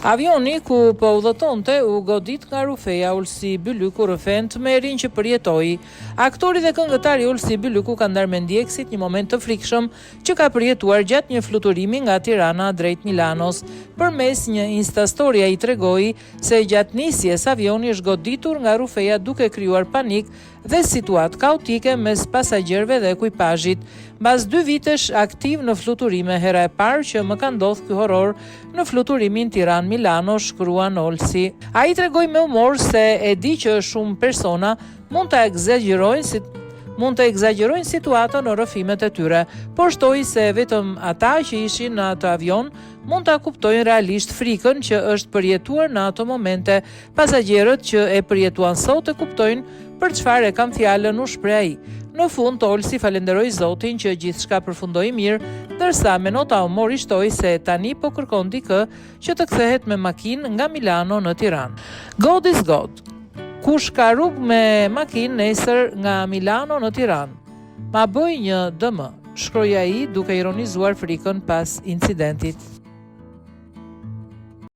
Avioni ku po udhëtonte u godit nga rufeja Ulsi Bylyku rrëfen të merin që përjetoi. Aktori dhe këngëtari Ulsi Bylyku ka ndarë me ndjekësit një moment të frikshëm që ka përjetuar gjatë një fluturimi nga Tirana drejt Milanos. Përmes një Instastory ai tregoi se gjatë nisjes avioni është goditur nga rufeja duke krijuar panik dhe situatë kaotike mes pasagjerëve dhe ekipazhit. Mbas 2 vitesh aktiv në fluturime, hera e parë që më ka ndodhur ky horror në fluturimin Tiranë-Milano, shkruan Olsi. Ai tregoi me humor se e di që shumë persona mund të egzagjerojnë situatën në rrëfimet e tyre, por shtoi se vetëm ata që ishin në atë avion mund ta kuptojnë realisht frikën që është përjetuar në ato momente. Pasagjerët që e përjetuan sot e kuptojnë për çfarë e kam fjalën, u shpreh ai. Në fund, Olsi falenderoi Zotin që gjithçka përfundoi mirë, ndërsa me nota humori shtoi se tani po kërkon dikë që të kthehet me makinë nga Milano në Tiranë. God is God. Kush ka rrugë me makinë nesër nga Milano në Tiranë, ma bëj një DM, shkroi ai duke ironizuar frikën pas incidentit.